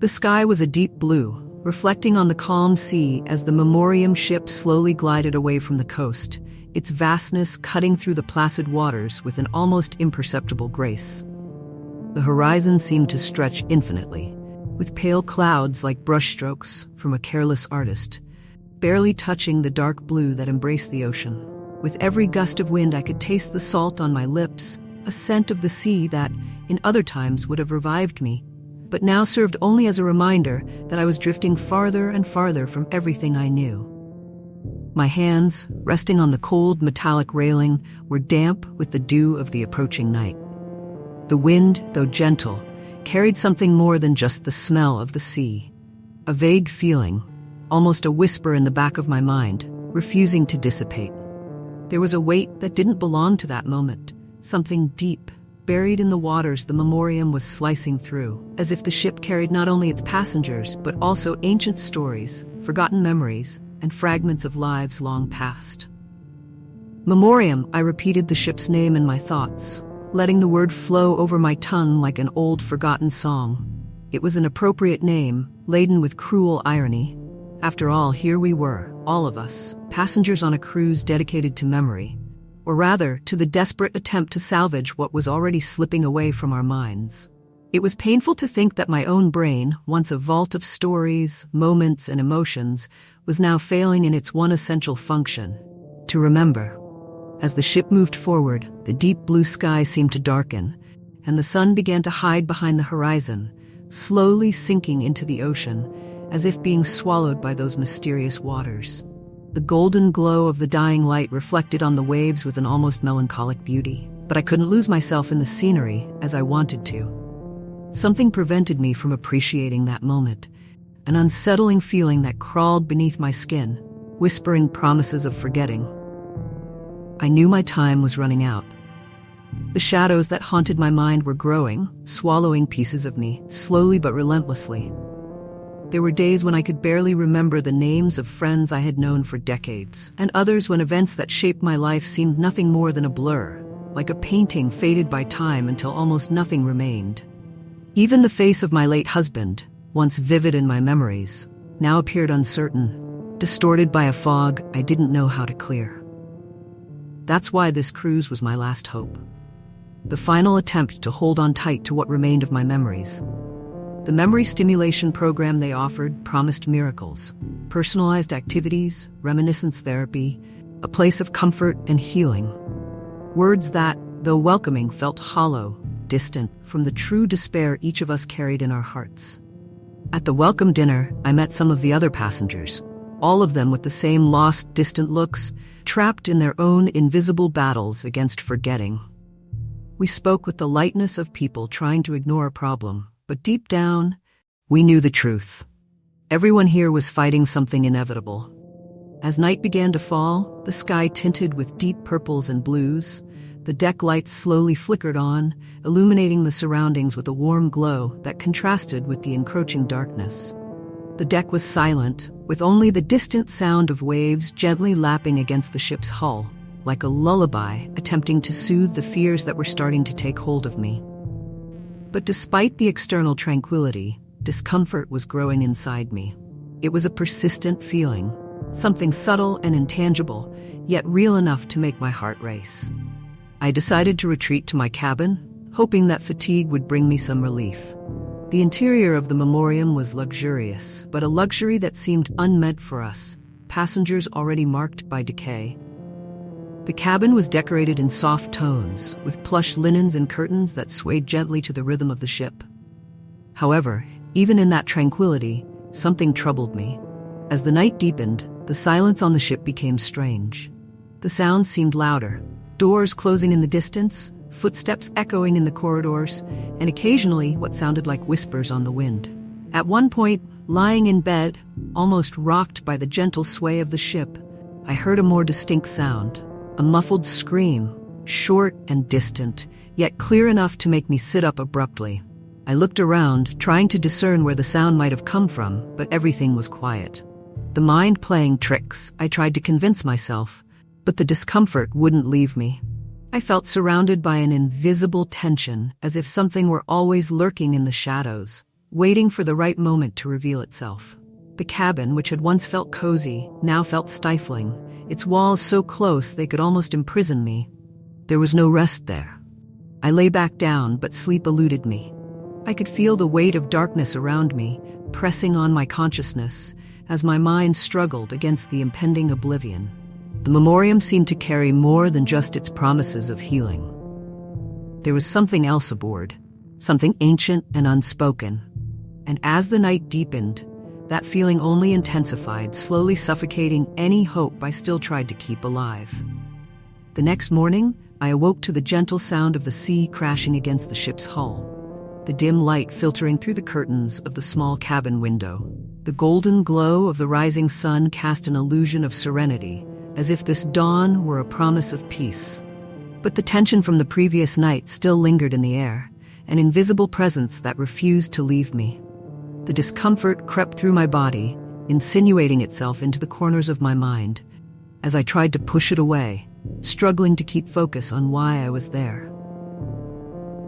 The sky was a deep blue, reflecting on the calm sea as the Memoriam ship slowly glided away from the coast, its vastness cutting through the placid waters with an almost imperceptible grace. The horizon seemed to stretch infinitely, with pale clouds like brushstrokes from a careless artist, barely touching the dark blue that embraced the ocean. With every gust of wind, I could taste the salt on my lips, a scent of the sea that, in other times, would have revived me, but now served only as a reminder that I was drifting farther and farther from everything I knew. My hands, resting on the cold metallic railing, were damp with the dew of the approaching night. The wind, though gentle, carried something more than just the smell of the sea. A vague feeling, almost a whisper in the back of my mind, refusing to dissipate. There was a weight that didn't belong to that moment, something deep, buried in the waters the Memoriam was slicing through, as if the ship carried not only its passengers, but also ancient stories, forgotten memories, and fragments of lives long past. Memoriam, I repeated the ship's name in my thoughts, letting the word flow over my tongue like an old forgotten song. It was an appropriate name, laden with cruel irony. After all, here we were, all of us, passengers on a cruise dedicated to memory, or rather, to the desperate attempt to salvage what was already slipping away from our minds. It was painful to think that my own brain, once a vault of stories, moments, and emotions, was now failing in its one essential function: to remember. As the ship moved forward, the deep blue sky seemed to darken, and the sun began to hide behind the horizon, slowly sinking into the ocean, as if being swallowed by those mysterious waters. The golden glow of the dying light reflected on the waves with an almost melancholic beauty, but I couldn't lose myself in the scenery as I wanted to. Something prevented me from appreciating that moment, an unsettling feeling that crawled beneath my skin, whispering promises of forgetting. I knew my time was running out. The shadows that haunted my mind were growing, swallowing pieces of me, slowly but relentlessly. There were days when I could barely remember the names of friends I had known for decades, and others when events that shaped my life seemed nothing more than a blur, like a painting faded by time until almost nothing remained. Even the face of my late husband, once vivid in my memories, now appeared uncertain, distorted by a fog I didn't know how to clear. That's why this cruise was my last hope. The final attempt to hold on tight to what remained of my memories. The memory stimulation program they offered promised miracles, personalized activities, reminiscence therapy, a place of comfort and healing. Words that, though welcoming, felt hollow, distant from the true despair each of us carried in our hearts. At the welcome dinner, I met some of the other passengers, all of them with the same lost, distant looks, trapped in their own invisible battles against forgetting. We spoke with the lightness of people trying to ignore a problem, but deep down, we knew the truth. Everyone here was fighting something inevitable. As night began to fall, the sky tinted with deep purples and blues. The deck lights slowly flickered on, illuminating the surroundings with a warm glow that contrasted with the encroaching darkness. The deck was silent, with only the distant sound of waves gently lapping against the ship's hull, like a lullaby attempting to soothe the fears that were starting to take hold of me. But despite the external tranquility, discomfort was growing inside me. It was a persistent feeling, something subtle and intangible, yet real enough to make my heart race. I decided to retreat to my cabin, hoping that fatigue would bring me some relief. The interior of the Memoriam was luxurious, but a luxury that seemed unmeant for us, passengers already marked by decay. The cabin was decorated in soft tones, with plush linens and curtains that swayed gently to the rhythm of the ship. However, even in that tranquility, something troubled me. As the night deepened, the silence on the ship became strange. The sounds seemed louder, doors closing in the distance, footsteps echoing in the corridors, and occasionally what sounded like whispers on the wind. At one point, lying in bed, almost rocked by the gentle sway of the ship, I heard a more distinct sound, a muffled scream, short and distant, yet clear enough to make me sit up abruptly. I looked around, trying to discern where the sound might have come from, but everything was quiet. The mind playing tricks, I tried to convince myself, but the discomfort wouldn't leave me. I felt surrounded by an invisible tension, as if something were always lurking in the shadows, waiting for the right moment to reveal itself. The cabin, which had once felt cozy, now felt stifling, its walls so close they could almost imprison me. There was no rest there. I lay back down, but sleep eluded me. I could feel the weight of darkness around me, pressing on my consciousness, as my mind struggled against the impending oblivion. The memoriam seemed to carry more than just its promises of healing. There was something else aboard, something ancient and unspoken. And as the night deepened, that feeling only intensified, slowly suffocating any hope I still tried to keep alive. The next morning, I awoke to the gentle sound of the sea crashing against the ship's hull, the dim light filtering through the curtains of the small cabin window. The golden glow of the rising sun cast an illusion of serenity, as if this dawn were a promise of peace. But the tension from the previous night still lingered in the air, an invisible presence that refused to leave me. The discomfort crept through my body, insinuating itself into the corners of my mind, as I tried to push it away, struggling to keep focus on why I was there.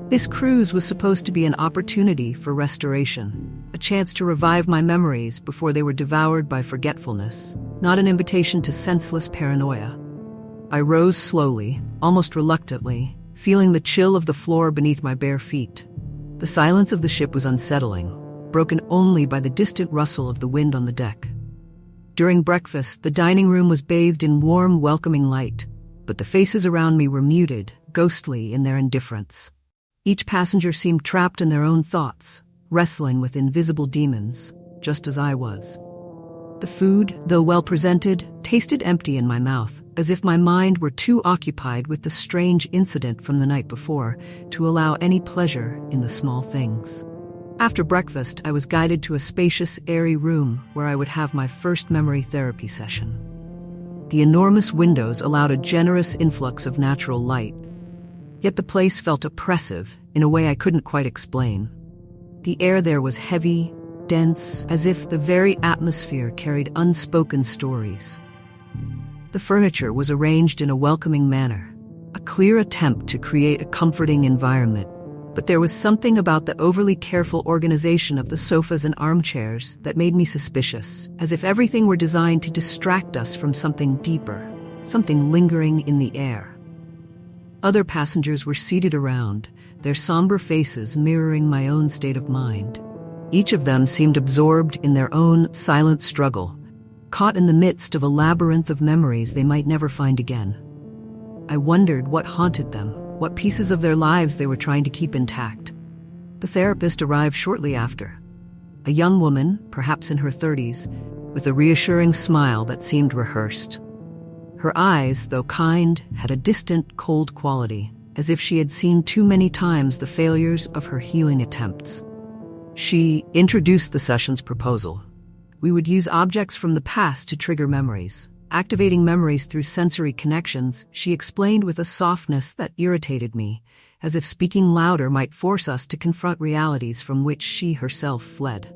This cruise was supposed to be an opportunity for restoration, a chance to revive my memories before they were devoured by forgetfulness, not an invitation to senseless paranoia. I rose slowly, almost reluctantly, feeling the chill of the floor beneath my bare feet. The silence of the ship was unsettling, broken only by the distant rustle of the wind on the deck. During breakfast, the dining room was bathed in warm, welcoming light, but the faces around me were muted, ghostly in their indifference. Each passenger seemed trapped in their own thoughts, wrestling with invisible demons, just as I was. The food, though well presented, tasted empty in my mouth, as if my mind were too occupied with the strange incident from the night before to allow any pleasure in the small things. After breakfast, I was guided to a spacious, airy room where I would have my first memory therapy session. The enormous windows allowed a generous influx of natural light, yet the place felt oppressive in a way I couldn't quite explain. The air there was heavy, dense, as if the very atmosphere carried unspoken stories. The furniture was arranged in a welcoming manner, a clear attempt to create a comforting environment. But there was something about the overly careful organization of the sofas and armchairs that made me suspicious, as if everything were designed to distract us from something deeper, something lingering in the air. Other passengers were seated around, their somber faces mirroring my own state of mind. Each of them seemed absorbed in their own silent struggle, caught in the midst of a labyrinth of memories they might never find again. I wondered what haunted them, what pieces of their lives they were trying to keep intact. The therapist arrived shortly after. A young woman, perhaps in her 30s, with a reassuring smile that seemed rehearsed. Her eyes, though kind, had a distant, cold quality, as if she had seen too many times the failures of her healing attempts. She introduced the session's proposal. We would use objects from the past to trigger memories. Activating memories through sensory connections, she explained with a softness that irritated me, as if speaking louder might force us to confront realities from which she herself fled.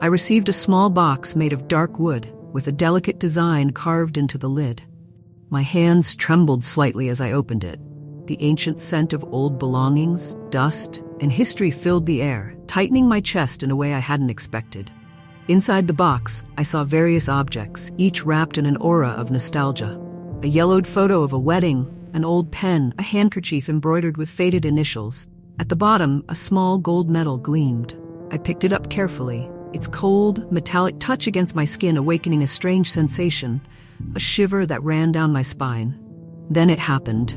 I received a small box made of dark wood, with a delicate design carved into the lid. My hands trembled slightly as I opened it. The ancient scent of old belongings, dust, and history filled the air, tightening my chest in a way I hadn't expected. Inside the box, I saw various objects, each wrapped in an aura of nostalgia. A yellowed photo of a wedding, an old pen, a handkerchief embroidered with faded initials. At the bottom, a small gold medal gleamed. I picked it up carefully, its cold, metallic touch against my skin awakening a strange sensation, a shiver that ran down my spine. Then it happened.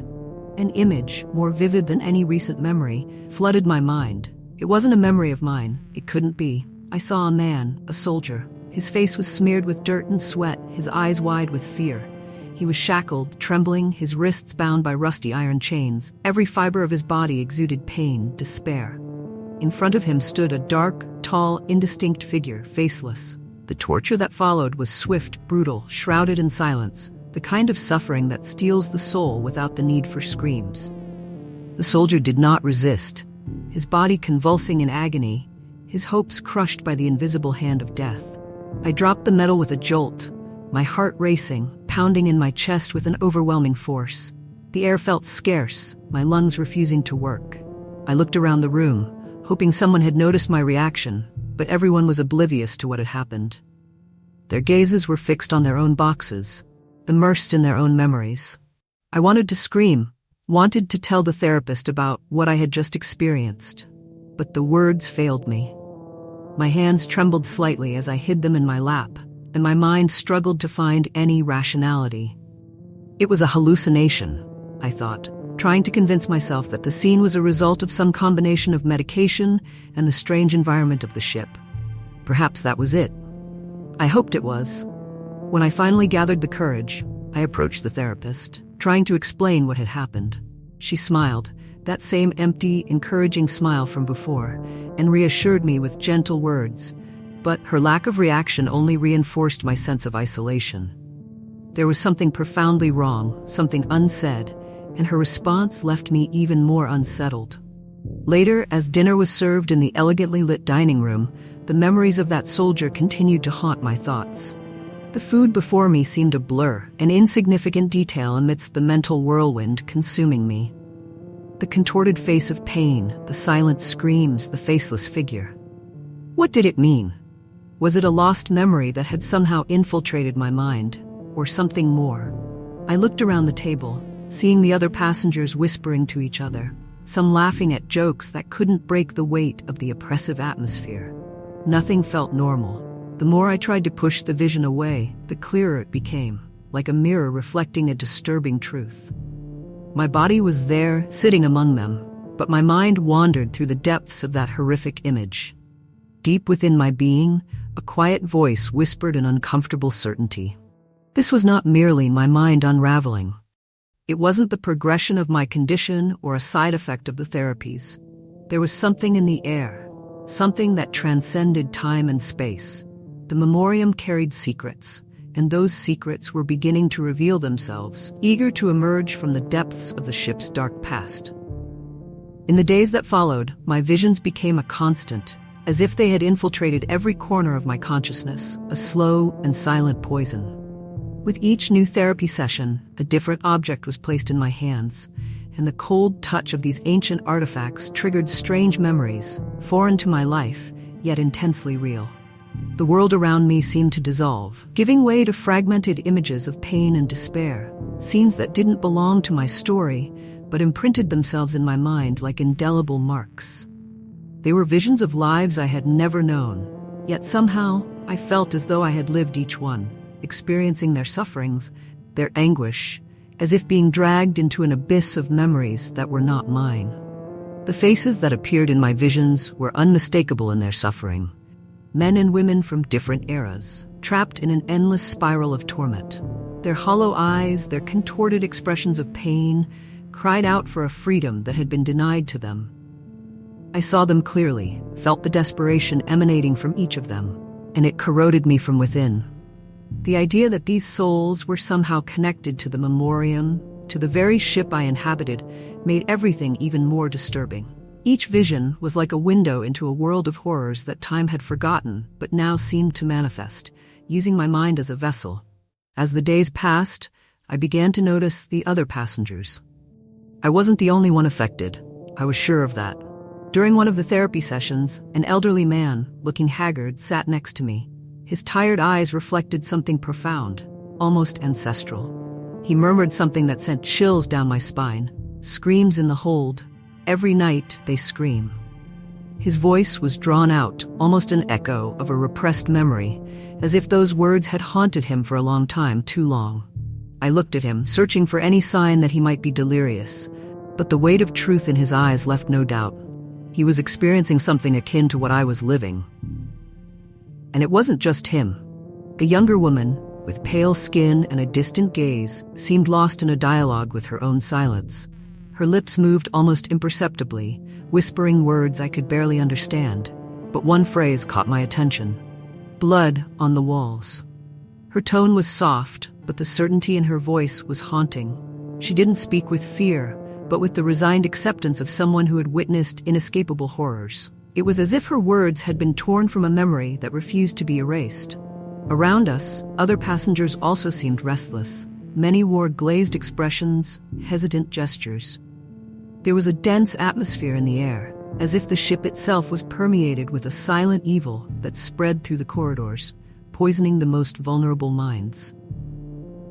An image, more vivid than any recent memory, flooded my mind. It wasn't a memory of mine. It couldn't be. I saw a man, a soldier. His face was smeared with dirt and sweat, his eyes wide with fear. He was shackled, trembling, his wrists bound by rusty iron chains. Every fiber of his body exuded pain, despair. In front of him stood a dark, tall, indistinct figure, faceless. The torture that followed was swift, brutal, shrouded in silence, the kind of suffering that steals the soul without the need for screams. The soldier did not resist, his body convulsing in agony, his hopes crushed by the invisible hand of death. I dropped the medal with a jolt, my heart racing, pounding in my chest with an overwhelming force. The air felt scarce, my lungs refusing to work. I looked around the room, hoping someone had noticed my reaction, but everyone was oblivious to what had happened. Their gazes were fixed on their own boxes, immersed in their own memories. I wanted to scream, wanted to tell the therapist about what I had just experienced, but the words failed me. My hands trembled slightly as I hid them in my lap, and my mind struggled to find any rationality. It was a hallucination, I thought, trying to convince myself that the scene was a result of some combination of medication and the strange environment of the ship. Perhaps that was it. I hoped it was. When I finally gathered the courage, I approached the therapist, trying to explain what had happened. She smiled, that same empty, encouraging smile from before, and reassured me with gentle words, but her lack of reaction only reinforced my sense of isolation. There was something profoundly wrong, something unsaid, and her response left me even more unsettled. Later, as dinner was served in the elegantly lit dining room, the memories of that soldier continued to haunt my thoughts. The food before me seemed a blur, an insignificant detail amidst the mental whirlwind consuming me. The contorted face of pain, the silent screams, the faceless figure. What did it mean? Was it a lost memory that had somehow infiltrated my mind, or something more? I looked around the table, seeing the other passengers whispering to each other, some laughing at jokes that couldn't break the weight of the oppressive atmosphere. Nothing felt normal. The more I tried to push the vision away, the clearer it became, like a mirror reflecting a disturbing truth. My body was there, sitting among them, but my mind wandered through the depths of that horrific image. Deep within my being, a quiet voice whispered an uncomfortable certainty. This was not merely my mind unraveling. It wasn't the progression of my condition or a side effect of the therapies. There was something in the air, something that transcended time and space. The memoriam carried secrets, and those secrets were beginning to reveal themselves, eager to emerge from the depths of the ship's dark past. In the days that followed, my visions became a constant, as if they had infiltrated every corner of my consciousness, a slow and silent poison. With each new therapy session, a different object was placed in my hands, and the cold touch of these ancient artifacts triggered strange memories, foreign to my life, yet intensely real. The world around me seemed to dissolve, giving way to fragmented images of pain and despair, scenes that didn't belong to my story, but imprinted themselves in my mind like indelible marks. They were visions of lives I had never known, yet somehow I felt as though I had lived each one, experiencing their sufferings, their anguish, as if being dragged into an abyss of memories that were not mine. The faces that appeared in my visions were unmistakable in their suffering. Men and women from different eras, trapped in an endless spiral of torment. Their hollow eyes, their contorted expressions of pain, cried out for a freedom that had been denied to them. I saw them clearly, felt the desperation emanating from each of them, and it corroded me from within. The idea that these souls were somehow connected to the memoriam, to the very ship I inhabited, made everything even more disturbing. Each vision was like a window into a world of horrors that time had forgotten, but now seemed to manifest, using my mind as a vessel. As the days passed, I began to notice the other passengers. I wasn't the only one affected. I was sure of that. During one of the therapy sessions, an elderly man, looking haggard, sat next to me. His tired eyes reflected something profound, almost ancestral. He murmured something that sent chills down my spine. Screams in the hold. Every night they scream. His voice was drawn out, almost an echo of a repressed memory, as if those words had haunted him for a long time, too long. I looked at him, searching for any sign that he might be delirious, but the weight of truth in his eyes left no doubt. He was experiencing something akin to what I was living. And it wasn't just him. A younger woman, with pale skin and a distant gaze, seemed lost in a dialogue with her own silence. Her lips moved almost imperceptibly, whispering words I could barely understand. But one phrase caught my attention. Blood on the walls. Her tone was soft, but the certainty in her voice was haunting. She didn't speak with fear, but with the resigned acceptance of someone who had witnessed inescapable horrors. It was as if her words had been torn from a memory that refused to be erased. Around us, other passengers also seemed restless. Many wore glazed expressions, hesitant gestures. There was a dense atmosphere in the air, as if the ship itself was permeated with a silent evil that spread through the corridors, poisoning the most vulnerable minds.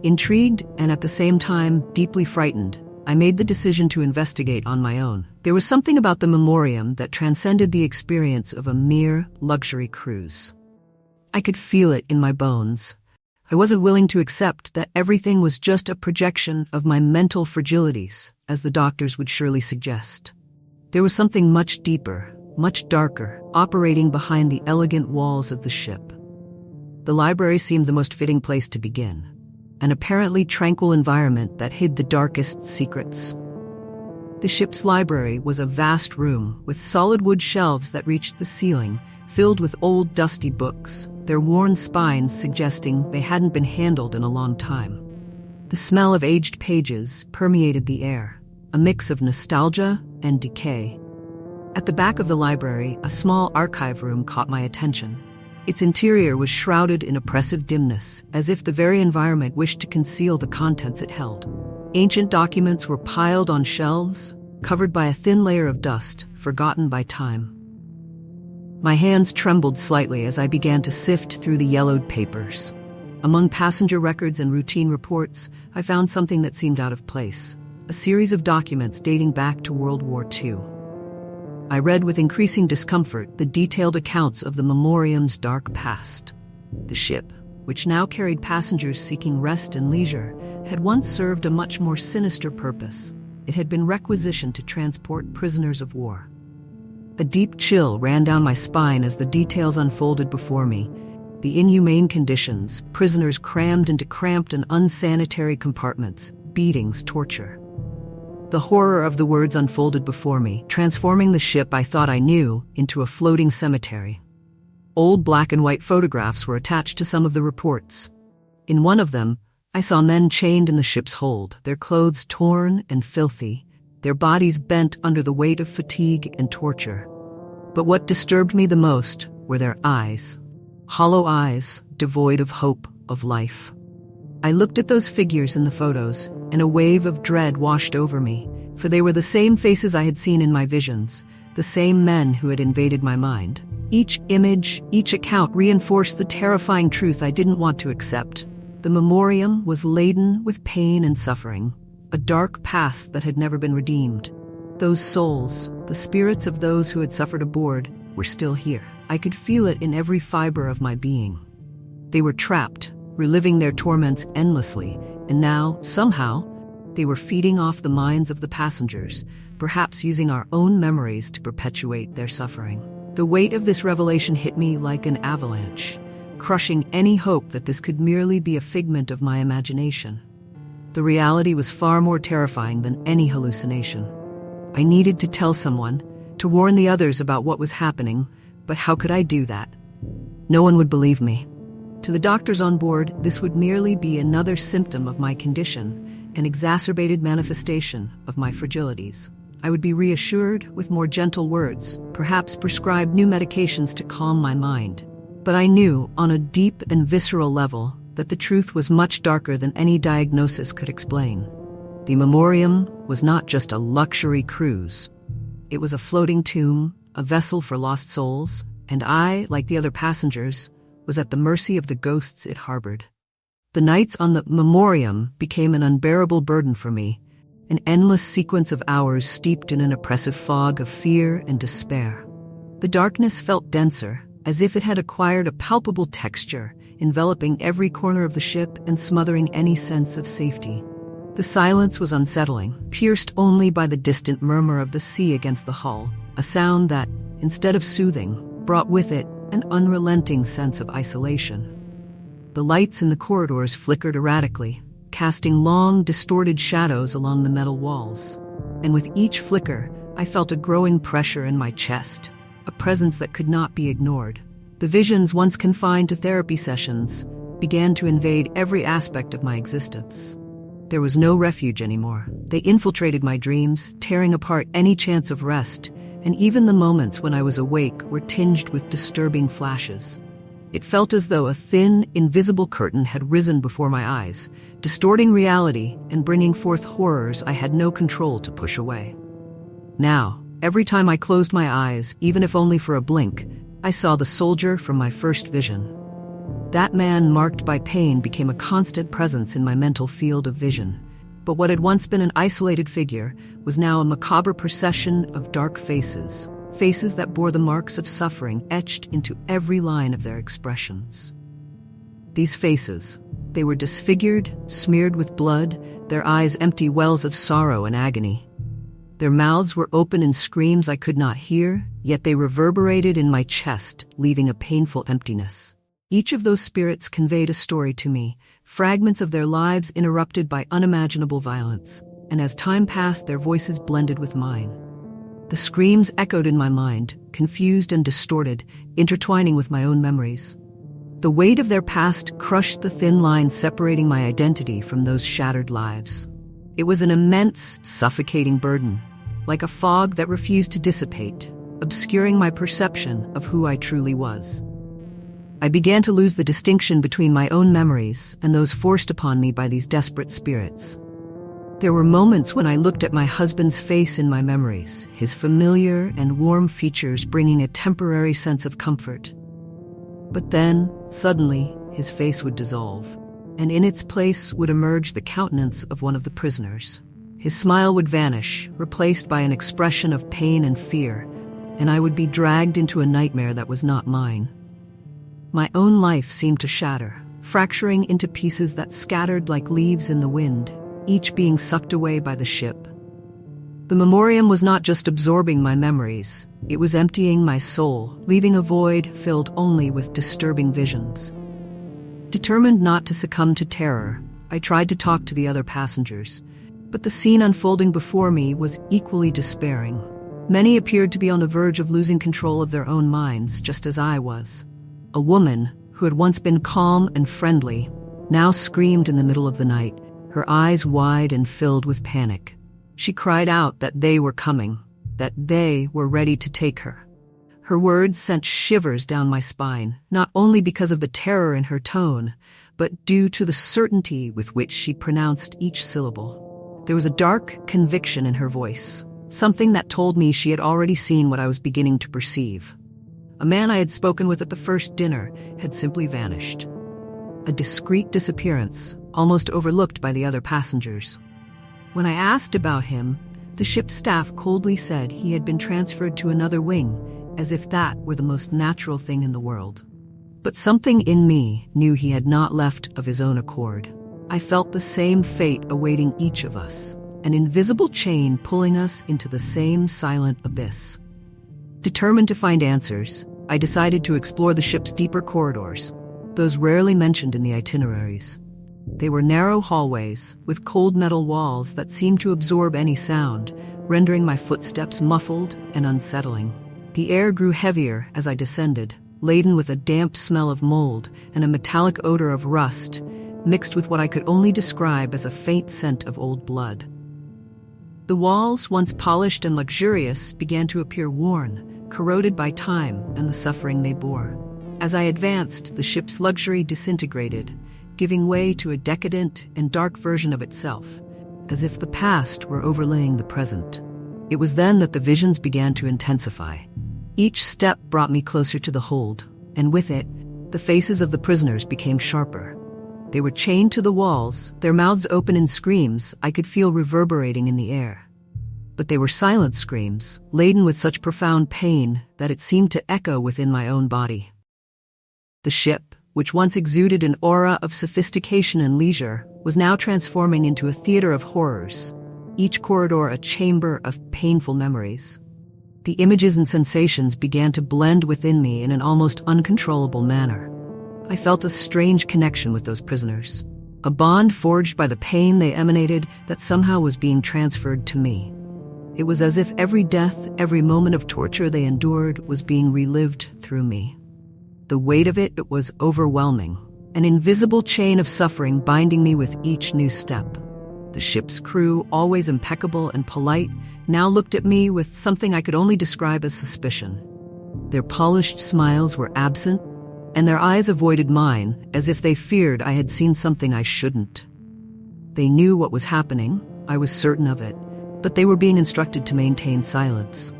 Intrigued and at the same time deeply frightened, I made the decision to investigate on my own. There was something about the memoriam that transcended the experience of a mere luxury cruise. I could feel it in my bones. I wasn't willing to accept that everything was just a projection of my mental fragilities, as the doctors would surely suggest. There was something much deeper, much darker, operating behind the elegant walls of the ship. The library seemed the most fitting place to begin, an apparently tranquil environment that hid the darkest secrets. The ship's library was a vast room with solid wood shelves that reached the ceiling, filled with old dusty books, their worn spines suggesting they hadn't been handled in a long time. The smell of aged pages permeated the air, a mix of nostalgia and decay. At the back of the library, a small archive room caught my attention. Its interior was shrouded in oppressive dimness, as if the very environment wished to conceal the contents it held. Ancient documents were piled on shelves, covered by a thin layer of dust, forgotten by time. My hands trembled slightly as I began to sift through the yellowed papers. Among passenger records and routine reports, I found something that seemed out of place, a series of documents dating back to World War II. I read with increasing discomfort the detailed accounts of the memoriam's dark past. The ship, which now carried passengers seeking rest and leisure, had once served a much more sinister purpose. It had been requisitioned to transport prisoners of war. A deep chill ran down my spine as the details unfolded before me. The inhumane conditions, prisoners crammed into cramped and unsanitary compartments, beatings, torture. The horror of the words unfolded before me, transforming the ship I thought I knew into a floating cemetery. Old black and white photographs were attached to some of the reports. In one of them, I saw men chained in the ship's hold, their clothes torn and filthy, their bodies bent under the weight of fatigue and torture. But what disturbed me the most were their eyes. Hollow eyes, devoid of hope, of life. I looked at those figures in the photos, and a wave of dread washed over me, for they were the same faces I had seen in my visions, the same men who had invaded my mind. Each image, each account reinforced the terrifying truth I didn't want to accept. The memoriam was laden with pain and suffering, a dark past that had never been redeemed. Those souls, the spirits of those who had suffered aboard, were still here. I could feel it in every fiber of my being. They were trapped, reliving their torments endlessly, and now, somehow, they were feeding off the minds of the passengers, perhaps using our own memories to perpetuate their suffering. The weight of this revelation hit me like an avalanche, crushing any hope that this could merely be a figment of my imagination. The reality was far more terrifying than any hallucination. I needed to tell someone, to warn the others about what was happening, but how could I do that? No one would believe me. To the doctors on board, this would merely be another symptom of my condition, an exacerbated manifestation of my fragilities. I would be reassured with more gentle words, perhaps prescribe new medications to calm my mind. But I knew, on a deep and visceral level, that the truth was much darker than any diagnosis could explain. The memoriam was not just a luxury cruise. It was a floating tomb, a vessel for lost souls, and I, like the other passengers, was at the mercy of the ghosts it harbored. The nights on the memoriam became an unbearable burden for me, an endless sequence of hours steeped in an oppressive fog of fear and despair. The darkness felt denser, as if it had acquired a palpable texture, enveloping every corner of the ship and smothering any sense of safety. The silence was unsettling, pierced only by the distant murmur of the sea against the hull, a sound that, instead of soothing, brought with it an unrelenting sense of isolation. The lights in the corridors flickered erratically, casting long, distorted shadows along the metal walls. And with each flicker, I felt a growing pressure in my chest, a presence that could not be ignored. The visions, once confined to therapy sessions, began to invade every aspect of my existence. There was no refuge anymore. They infiltrated my dreams, tearing apart any chance of rest, and even the moments when I was awake were tinged with disturbing flashes. It felt as though a thin, invisible curtain had risen before my eyes, distorting reality and bringing forth horrors I had no control to push away. Now, Every time I closed my eyes, even if only for a blink, I saw the soldier from my first vision. That man marked by pain became a constant presence in my mental field of vision. But what had once been an isolated figure was now a macabre procession of dark faces, faces that bore the marks of suffering etched into every line of their expressions. These faces, they were disfigured, smeared with blood, their eyes empty wells of sorrow and agony. Their mouths were open in screams I could not hear, yet they reverberated in my chest, leaving a painful emptiness. Each of those spirits conveyed a story to me, fragments of their lives interrupted by unimaginable violence, and as time passed, their voices blended with mine. The screams echoed in my mind, confused and distorted, intertwining with my own memories. The weight of their past crushed the thin line separating my identity from those shattered lives. It was an immense, suffocating burden, like a fog that refused to dissipate, obscuring my perception of who I truly was. I began to lose the distinction between my own memories and those forced upon me by these desperate spirits. There were moments when I looked at my husband's face in my memories, his familiar and warm features bringing a temporary sense of comfort. But then, suddenly, his face would dissolve, and in its place would emerge the countenance of one of the prisoners. His smile would vanish, replaced by an expression of pain and fear, and I would be dragged into a nightmare that was not mine. My own life seemed to shatter, fracturing into pieces that scattered like leaves in the wind, each being sucked away by the ship. The memoriam was not just absorbing my memories, it was emptying my soul, leaving a void filled only with disturbing visions. Determined not to succumb to terror, I tried to talk to the other passengers, but the scene unfolding before me was equally despairing. Many appeared to be on the verge of losing control of their own minds, just as I was. A woman, who had once been calm and friendly, now screamed in the middle of the night, her eyes wide and filled with panic. She cried out that they were coming, that they were ready to take her. Her words sent shivers down my spine, not only because of the terror in her tone, but due to the certainty with which she pronounced each syllable. There was a dark conviction in her voice, something that told me she had already seen what I was beginning to perceive. A man I had spoken with at the first dinner had simply vanished. A discreet disappearance, almost overlooked by the other passengers. When I asked about him, the ship's staff coldly said he had been transferred to another wing, as if that were the most natural thing in the world. But something in me knew he had not left of his own accord. I felt the same fate awaiting each of us, an invisible chain pulling us into the same silent abyss. Determined to find answers, I decided to explore the ship's deeper corridors, those rarely mentioned in the itineraries. They were narrow hallways, with cold metal walls that seemed to absorb any sound, rendering my footsteps muffled and unsettling. The air grew heavier as I descended, laden with a damp smell of mold and a metallic odor of rust, mixed with what I could only describe as a faint scent of old blood. The walls, once polished and luxurious, began to appear worn, corroded by time and the suffering they bore. As I advanced, the ship's luxury disintegrated, giving way to a decadent and dark version of itself, as if the past were overlaying the present. It was then that the visions began to intensify. Each step brought me closer to the hold, and with it, the faces of the prisoners became sharper. They were chained to the walls, their mouths open in screams I could feel reverberating in the air. But they were silent screams, laden with such profound pain that it seemed to echo within my own body. The ship, which once exuded an aura of sophistication and leisure, was now transforming into a theater of horrors, each corridor a chamber of painful memories. The images and sensations began to blend within me in an almost uncontrollable manner. I felt a strange connection with those prisoners, a bond forged by the pain they emanated that somehow was being transferred to me. It was as if every death, every moment of torture they endured was being relived through me. The weight of it was overwhelming, an invisible chain of suffering binding me with each new step. The ship's crew, always impeccable and polite, now looked at me with something I could only describe as suspicion. Their polished smiles were absent, and their eyes avoided mine, as if they feared I had seen something I shouldn't. They knew what was happening, I was certain of it, but they were being instructed to maintain silence.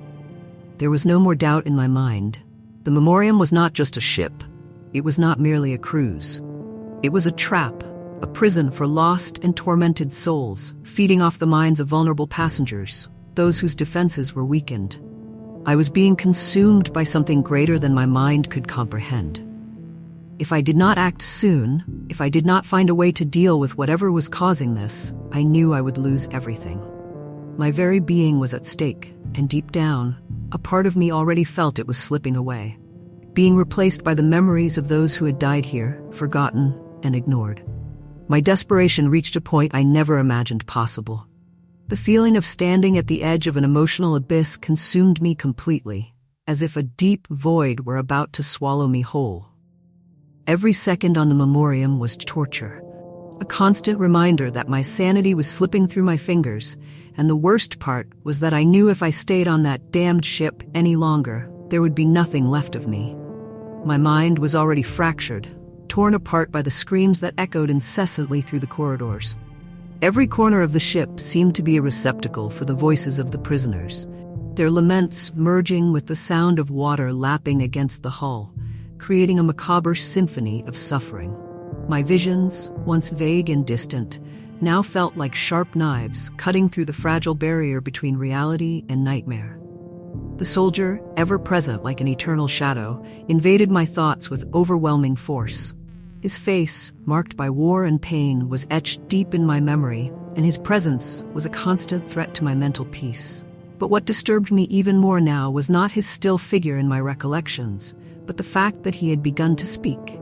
There was no more doubt in my mind. The Memoriam was not just a ship. It was not merely a cruise. It was a trap, a prison for lost and tormented souls, feeding off the minds of vulnerable passengers, those whose defenses were weakened. I was being consumed by something greater than my mind could comprehend. If I did not act soon, if I did not find a way to deal with whatever was causing this, I knew I would lose everything. My very being was at stake, and deep down, a part of me already felt it was slipping away, being replaced by the memories of those who had died here, forgotten and ignored. My desperation reached a point I never imagined possible. The feeling of standing at the edge of an emotional abyss consumed me completely, as if a deep void were about to swallow me whole. Every second on the Memoriam was torture, a constant reminder that my sanity was slipping through my fingers, and the worst part was that I knew if I stayed on that damned ship any longer, there would be nothing left of me. My mind was already fractured, torn apart by the screams that echoed incessantly through the corridors. Every corner of the ship seemed to be a receptacle for the voices of the prisoners, their laments merging with the sound of water lapping against the hull, creating a macabre symphony of suffering. My visions, once vague and distant, now felt like sharp knives cutting through the fragile barrier between reality and nightmare. The soldier, ever present like an eternal shadow, invaded my thoughts with overwhelming force. His face, marked by war and pain, was etched deep in my memory, and his presence was a constant threat to my mental peace. But what disturbed me even more now was not his still figure in my recollections, but the fact that he had begun to speak.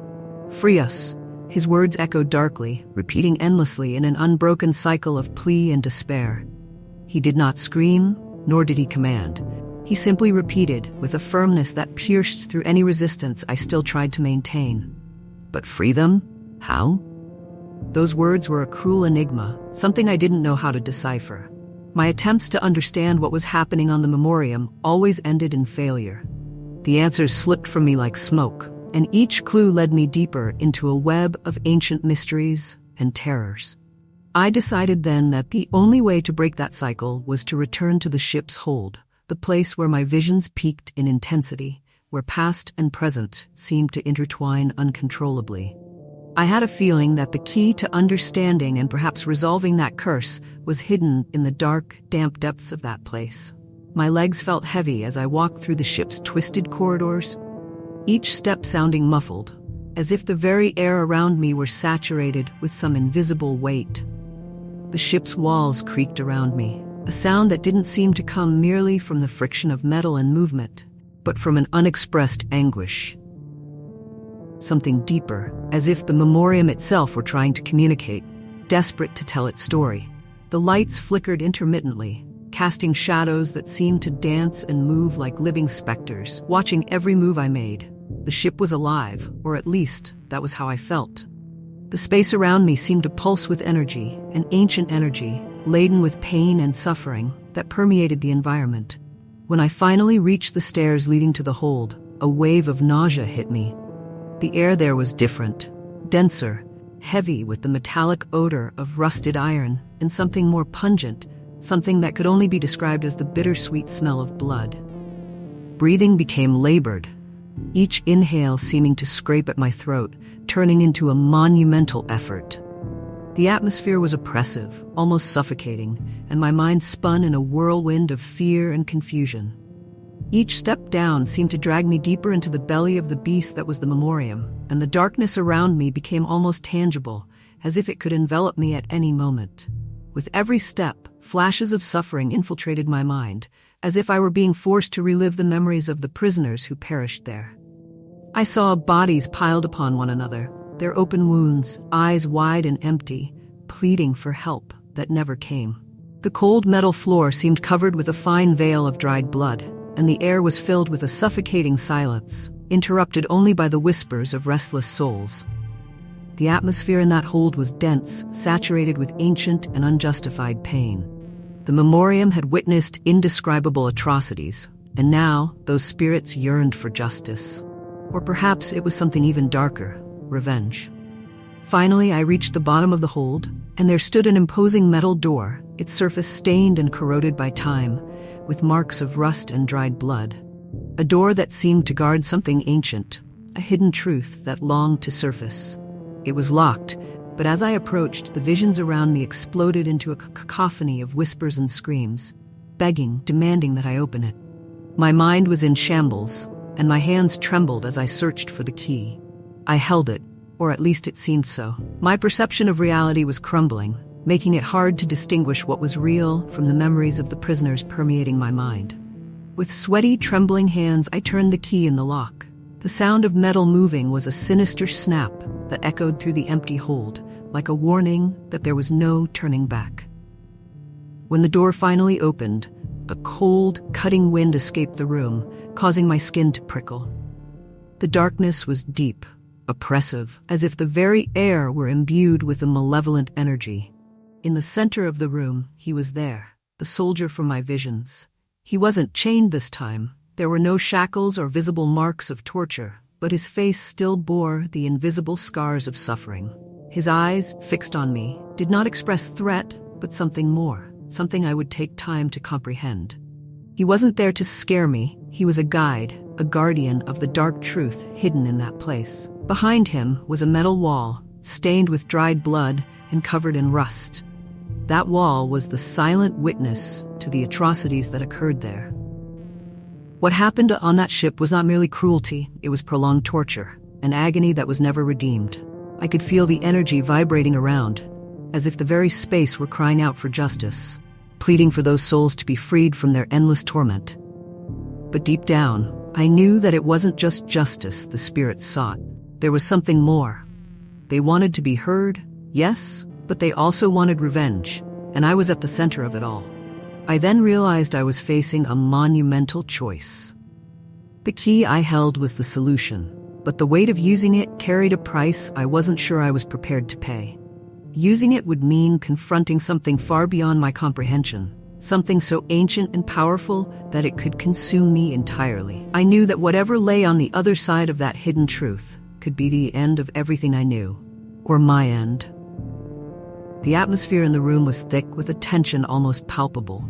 "Free us." His words echoed darkly, repeating endlessly in an unbroken cycle of plea and despair. He did not scream, nor did he command. He simply repeated, with a firmness that pierced through any resistance I still tried to maintain. "But free them? How?" Those words were a cruel enigma, something I didn't know how to decipher. My attempts to understand what was happening on the Memoriam always ended in failure. The answers slipped from me like smoke, and each clue led me deeper into a web of ancient mysteries and terrors. I decided then that the only way to break that cycle was to return to the ship's hold, the place where my visions peaked in intensity, where past and present seemed to intertwine uncontrollably. I had a feeling that the key to understanding and perhaps resolving that curse was hidden in the dark, damp depths of that place. My legs felt heavy as I walked through the ship's twisted corridors, each step sounding muffled, as if the very air around me were saturated with some invisible weight. The ship's walls creaked around me, a sound that didn't seem to come merely from the friction of metal and movement, but from an unexpressed anguish. Something deeper, as if the Memoriam itself were trying to communicate, desperate to tell its story. The lights flickered intermittently, casting shadows that seemed to dance and move like living specters, watching every move I made. The ship was alive, or at least, that was how I felt. The space around me seemed to pulse with energy, an ancient energy, laden with pain and suffering, that permeated the environment. When I finally reached the stairs leading to the hold, a wave of nausea hit me. The air there was different, denser, heavy with the metallic odor of rusted iron, and something more pungent, something that could only be described as the bittersweet smell of blood. Breathing became labored, each inhale seeming to scrape at my throat, turning into a monumental effort. The atmosphere was oppressive, almost suffocating, and my mind spun in a whirlwind of fear and confusion. Each step down seemed to drag me deeper into the belly of the beast that was the Memoriam, and the darkness around me became almost tangible, as if it could envelop me at any moment. With every step, flashes of suffering infiltrated my mind, as if I were being forced to relive the memories of the prisoners who perished there. I saw bodies piled upon one another, their open wounds, eyes wide and empty, pleading for help that never came. The cold metal floor seemed covered with a fine veil of dried blood, and the air was filled with a suffocating silence, interrupted only by the whispers of restless souls. The atmosphere in that hold was dense, saturated with ancient and unjustified pain. The Memoriam had witnessed indescribable atrocities, and now those spirits yearned for justice. Or perhaps it was something even darker, revenge. Finally, I reached the bottom of the hold, and there stood an imposing metal door, its surface stained and corroded by time, with marks of rust and dried blood. A door that seemed to guard something ancient, a hidden truth that longed to surface. It was locked, but as I approached, the visions around me exploded into a cacophony of whispers and screams, begging, demanding that I open it. My mind was in shambles, and my hands trembled as I searched for the key. I held it, or at least it seemed so. My perception of reality was crumbling, making it hard to distinguish what was real from the memories of the prisoners permeating my mind. With sweaty, trembling hands, I turned the key in the lock. The sound of metal moving was a sinister snap that echoed through the empty hold, like a warning that there was no turning back. When the door finally opened, a cold, cutting wind escaped the room, causing my skin to prickle. The darkness was deep, oppressive, as if the very air were imbued with a malevolent energy. In the center of the room, he was there, the soldier from my visions. He wasn't chained this time. There were no shackles or visible marks of torture, but his face still bore the invisible scars of suffering. His eyes, fixed on me, did not express threat, but something more, something I would take time to comprehend. He wasn't there to scare me. He was a guide, a guardian of the dark truth hidden in that place. Behind him was a metal wall, stained with dried blood and covered in rust. That wall was the silent witness to the atrocities that occurred there. What happened on that ship was not merely cruelty, it was prolonged torture, an agony that was never redeemed. I could feel the energy vibrating around, as if the very space were crying out for justice, pleading for those souls to be freed from their endless torment. But deep down, I knew that it wasn't just justice the spirits sought. There was something more. They wanted to be heard, yes, but they also wanted revenge, and I was at the center of it all. I then realized I was facing a monumental choice. The key I held was the solution, but the weight of using it carried a price I wasn't sure I was prepared to pay. Using it would mean confronting something far beyond my comprehension, something so ancient and powerful that it could consume me entirely. I knew that whatever lay on the other side of that hidden truth could be the end of everything I knew, or my end. The atmosphere in the room was thick with a tension almost palpable,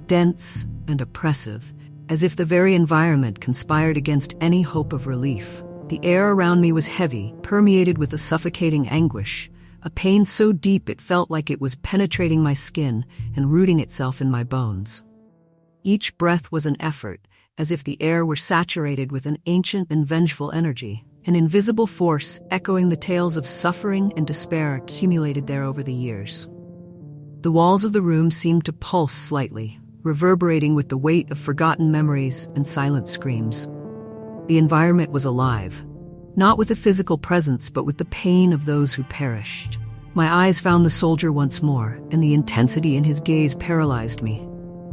dense and oppressive, as if the very environment conspired against any hope of relief. The air around me was heavy, permeated with a suffocating anguish, a pain so deep it felt like it was penetrating my skin and rooting itself in my bones. Each breath was an effort, as if the air were saturated with an ancient and vengeful energy. An invisible force echoing the tales of suffering and despair accumulated there over the years. The walls of the room seemed to pulse slightly, reverberating with the weight of forgotten memories and silent screams. The environment was alive, not with a physical presence but with the pain of those who perished. My eyes found the soldier once more, and the intensity in his gaze paralyzed me.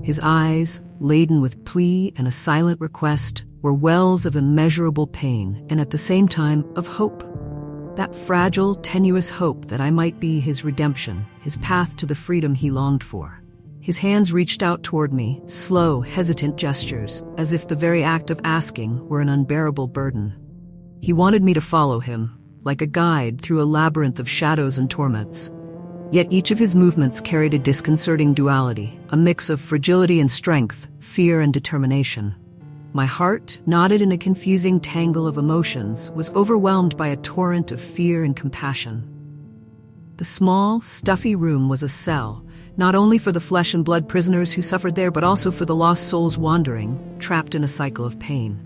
His eyes, laden with plea and a silent request, were wells of immeasurable pain and at the same time of hope. That fragile, tenuous hope that I might be his redemption, his path to the freedom he longed for. His hands reached out toward me, slow, hesitant gestures, as if the very act of asking were an unbearable burden. He wanted me to follow him, like a guide through a labyrinth of shadows and torments. Yet each of his movements carried a disconcerting duality, a mix of fragility and strength, fear and determination. My heart, knotted in a confusing tangle of emotions, was overwhelmed by a torrent of fear and compassion. The small, stuffy room was a cell, not only for the flesh and blood prisoners who suffered there, but also for the lost souls wandering, trapped in a cycle of pain.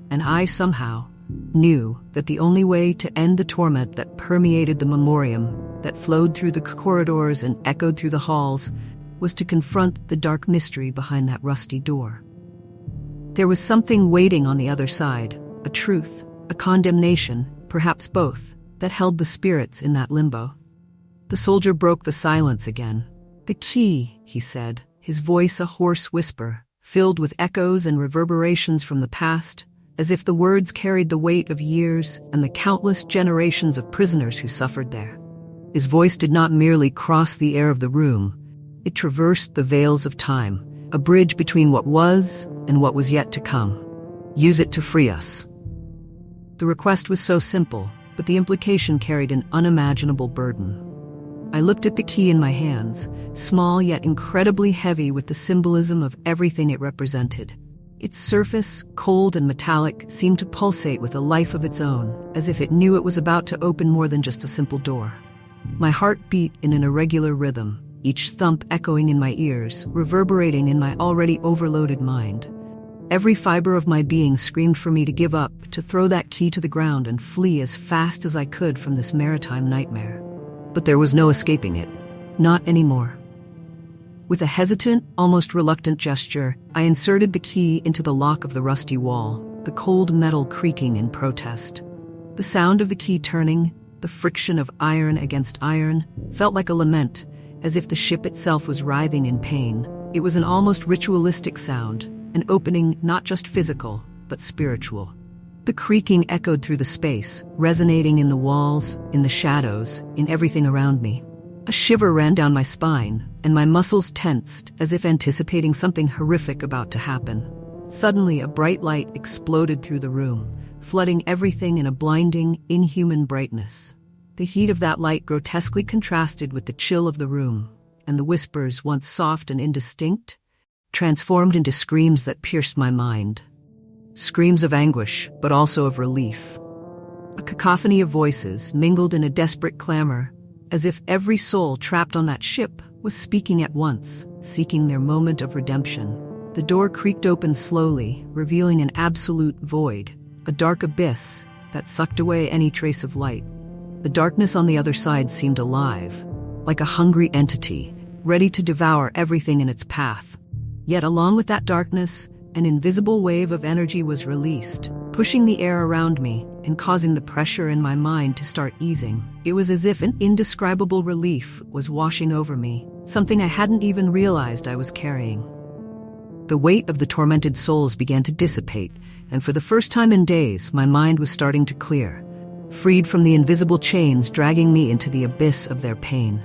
And I somehow knew that the only way to end the torment that permeated the memoriam, that flowed through the corridors and echoed through the halls, was to confront the dark mystery behind that rusty door. There was something waiting on the other side, a truth, a condemnation, perhaps both, that held the spirits in that limbo. The soldier broke the silence again. "The key," he said, his voice a hoarse whisper, filled with echoes and reverberations from the past, as if the words carried the weight of years and the countless generations of prisoners who suffered there. His voice did not merely cross the air of the room, it traversed the veils of time, a bridge between what was and what was yet to come. "Use it to free us." The request was so simple, but the implication carried an unimaginable burden. I looked at the key in my hands, small yet incredibly heavy with the symbolism of everything it represented. Its surface, cold and metallic, seemed to pulsate with a life of its own, as if it knew it was about to open more than just a simple door. My heart beat in an irregular rhythm, each thump echoing in my ears, reverberating in my already overloaded mind. Every fiber of my being screamed for me to give up, to throw that key to the ground and flee as fast as I could from this maritime nightmare. But there was no escaping it. Not anymore. With a hesitant, almost reluctant gesture, I inserted the key into the lock of the rusty wall, the cold metal creaking in protest. The sound of the key turning, the friction of iron against iron, felt like a lament, as if the ship itself was writhing in pain. It was an almost ritualistic sound, an opening not just physical, but spiritual. The creaking echoed through the space, resonating in the walls, in the shadows, in everything around me. A shiver ran down my spine, and my muscles tensed, as if anticipating something horrific about to happen. Suddenly, a bright light exploded through the room, flooding everything in a blinding, inhuman brightness. The heat of that light grotesquely contrasted with the chill of the room, and the whispers, once soft and indistinct, transformed into screams that pierced my mind. Screams of anguish, but also of relief. A cacophony of voices mingled in a desperate clamor, as if every soul trapped on that ship was speaking at once, seeking their moment of redemption. The door creaked open slowly, revealing an absolute void, a dark abyss that sucked away any trace of light. The darkness on the other side seemed alive, like a hungry entity, ready to devour everything in its path. Yet along with that darkness, an invisible wave of energy was released, pushing the air around me and causing the pressure in my mind to start easing. It was as if an indescribable relief was washing over me, something I hadn't even realized I was carrying. The weight of the tormented souls began to dissipate, and for the first time in days, my mind was starting to clear, freed from the invisible chains dragging me into the abyss of their pain.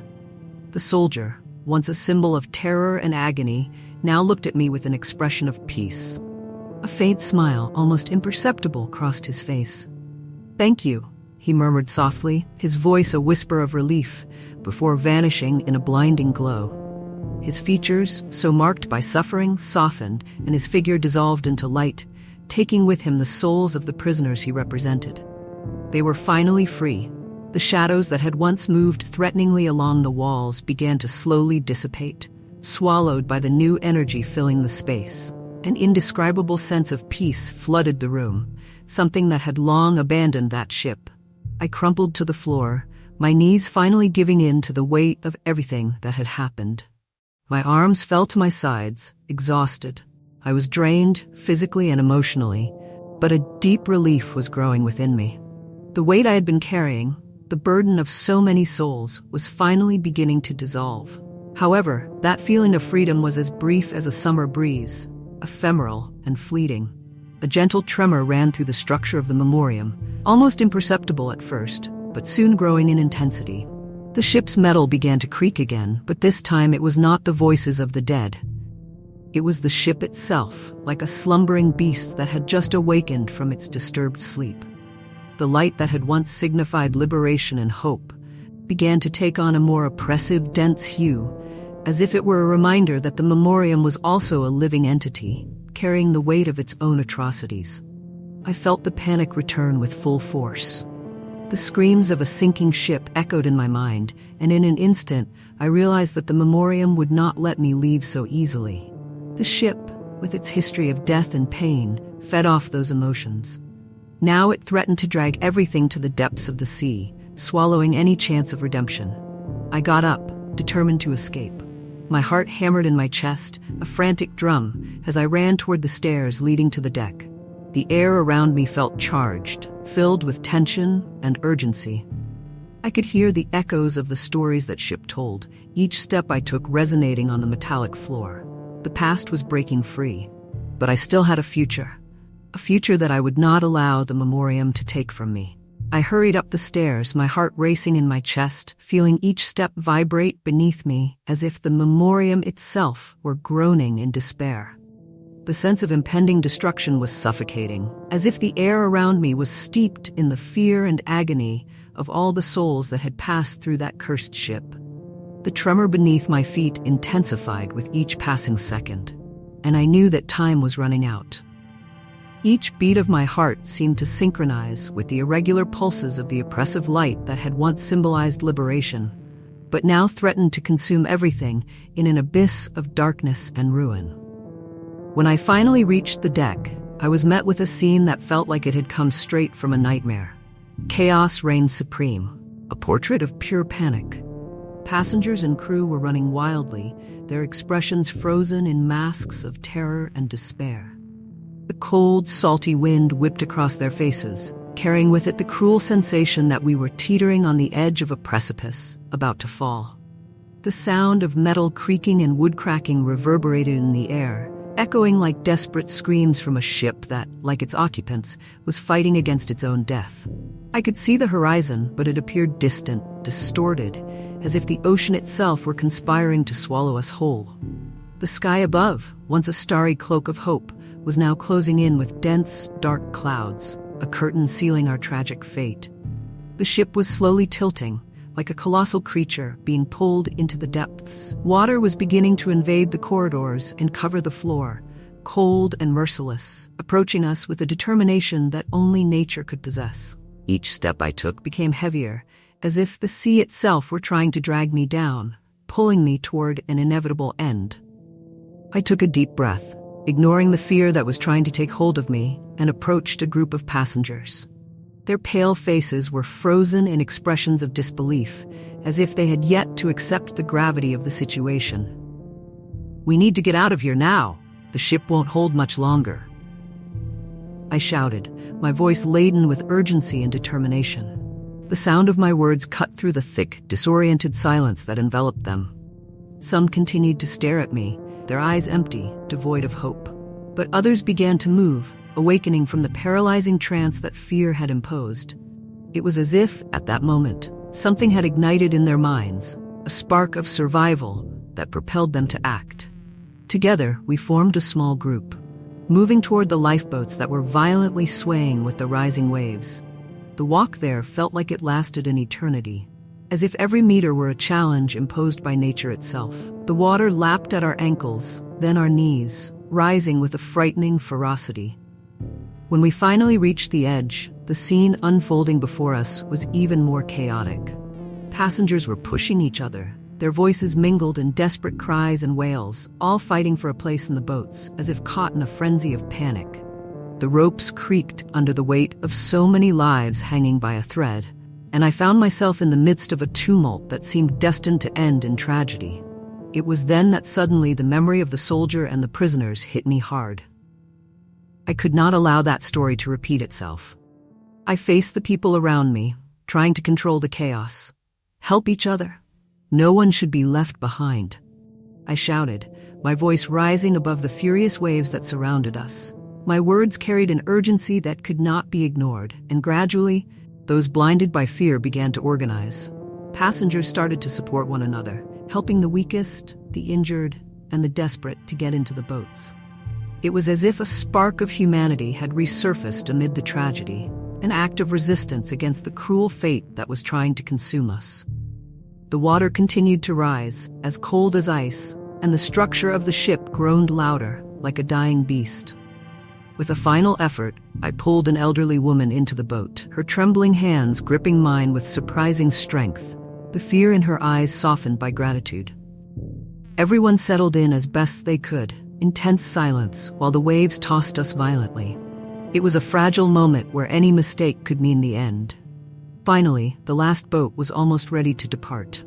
The soldier, once a symbol of terror and agony, now looked at me with an expression of peace. A faint smile, almost imperceptible, crossed his face. "Thank you," he murmured softly, his voice a whisper of relief, before vanishing in a blinding glow. His features, so marked by suffering, softened, and his figure dissolved into light, taking with him the souls of the prisoners he represented. They were finally free. The shadows that had once moved threateningly along the walls began to slowly dissipate, swallowed by the new energy filling the space. An indescribable sense of peace flooded the room, something that had long abandoned that ship. I crumpled to the floor, my knees finally giving in to the weight of everything that had happened. My arms fell to my sides, exhausted. I was drained, physically and emotionally, but a deep relief was growing within me. The weight I had been carrying, the burden of so many souls, was finally beginning to dissolve. However, that feeling of freedom was as brief as a summer breeze, ephemeral and fleeting. A gentle tremor ran through the structure of the memoriam, almost imperceptible at first, but soon growing in intensity. The ship's metal began to creak again, but this time it was not the voices of the dead. It was the ship itself, like a slumbering beast that had just awakened from its disturbed sleep. The light that had once signified liberation and hope began to take on a more oppressive, dense hue, as if it were a reminder that the memoriam was also a living entity, carrying the weight of its own atrocities. I felt the panic return with full force. The screams of a sinking ship echoed in my mind, and in an instant, I realized that the memoriam would not let me leave so easily. The ship, with its history of death and pain, fed off those emotions. Now it threatened to drag everything to the depths of the sea, swallowing any chance of redemption. I got up, determined to escape. My heart hammered in my chest, a frantic drum, as I ran toward the stairs leading to the deck. The air around me felt charged, filled with tension and urgency. I could hear the echoes of the stories that ship told, each step I took resonating on the metallic floor. The past was breaking free, but I still had a future that I would not allow the memoriam to take from me. I hurried up the stairs, my heart racing in my chest, feeling each step vibrate beneath me as if the memoriam itself were groaning in despair. The sense of impending destruction was suffocating, as if the air around me was steeped in the fear and agony of all the souls that had passed through that cursed ship. The tremor beneath my feet intensified with each passing second, and I knew that time was running out. Each beat of my heart seemed to synchronize with the irregular pulses of the oppressive light that had once symbolized liberation, but now threatened to consume everything in an abyss of darkness and ruin. When I finally reached the deck, I was met with a scene that felt like it had come straight from a nightmare. Chaos reigned supreme, a portrait of pure panic. Passengers and crew were running wildly, their expressions frozen in masks of terror and despair. The cold, salty wind whipped across their faces, carrying with it the cruel sensation that we were teetering on the edge of a precipice, about to fall. The sound of metal creaking and wood cracking reverberated in the air, echoing like desperate screams from a ship that, like its occupants, was fighting against its own death. I could see the horizon, but it appeared distant, distorted, as if the ocean itself were conspiring to swallow us whole. The sky above, once a starry cloak of hope, was now closing in with dense, dark clouds, a curtain sealing our tragic fate. The ship was slowly tilting, like a colossal creature being pulled into the depths. Water was beginning to invade the corridors and cover the floor, cold and merciless, approaching us with a determination that only nature could possess. Each step I took became heavier, as if the sea itself were trying to drag me down, pulling me toward an inevitable end. I took a deep breath, ignoring the fear that was trying to take hold of me, and approached a group of passengers. Their pale faces were frozen in expressions of disbelief, as if they had yet to accept the gravity of the situation. "We need to get out of here now. The ship won't hold much longer," I shouted, my voice laden with urgency and determination. The sound of my words cut through the thick, disoriented silence that enveloped them. Some continued to stare at me, their eyes empty, devoid of hope. But others began to move, awakening from the paralyzing trance that fear had imposed. It was as if, at that moment, something had ignited in their minds, a spark of survival that propelled them to act. Together, we formed a small group, moving toward the lifeboats that were violently swaying with the rising waves. The walk there felt like it lasted an eternity, as if every meter were a challenge imposed by nature itself. The water lapped at our ankles, then our knees, rising with a frightening ferocity. When we finally reached the edge, the scene unfolding before us was even more chaotic. Passengers were pushing each other, their voices mingled in desperate cries and wails, all fighting for a place in the boats, as if caught in a frenzy of panic. The ropes creaked under the weight of so many lives hanging by a thread, and I found myself in the midst of a tumult that seemed destined to end in tragedy. It was then that suddenly the memory of the soldier and the prisoners hit me hard. I could not allow that story to repeat itself. I faced the people around me, trying to control the chaos. Help each other. No one should be left behind. I shouted, my voice rising above the furious waves that surrounded us. My words carried an urgency that could not be ignored, and gradually, those blinded by fear began to organize. Passengers started to support one another, helping the weakest, the injured, and the desperate to get into the boats. It was as if a spark of humanity had resurfaced amid the tragedy, an act of resistance against the cruel fate that was trying to consume us. The water continued to rise, as cold as ice, and the structure of the ship groaned louder, like a dying beast. With a final effort, I pulled an elderly woman into the boat, her trembling hands gripping mine with surprising strength, the fear in her eyes softened by gratitude. Everyone settled in as best they could, intense silence while the waves tossed us violently. It was a fragile moment where any mistake could mean the end. Finally, the last boat was almost ready to depart.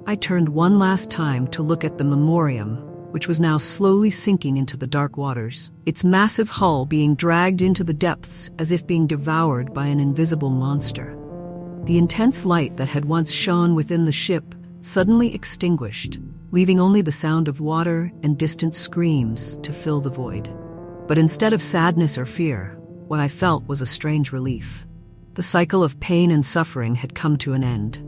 I turned one last time to look at the memoriam, which was now slowly sinking into the dark waters, its massive hull being dragged into the depths as if being devoured by an invisible monster. The intense light that had once shone within the ship suddenly extinguished, leaving only the sound of water and distant screams to fill the void. But instead of sadness or fear, what I felt was a strange relief. The cycle of pain and suffering had come to an end.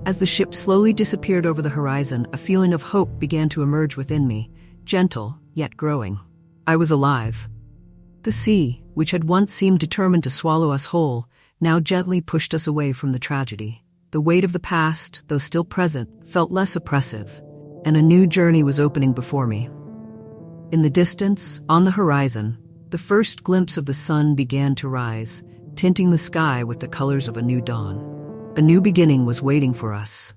As the ship slowly disappeared over the horizon, a feeling of hope began to emerge within me, gentle, yet growing. I was alive. The sea, which had once seemed determined to swallow us whole, now gently pushed us away from the tragedy. The weight of the past, though still present, felt less oppressive, and a new journey was opening before me. In the distance, on the horizon, the first glimpse of the sun began to rise, tinting the sky with the colors of a new dawn. A new beginning was waiting for us,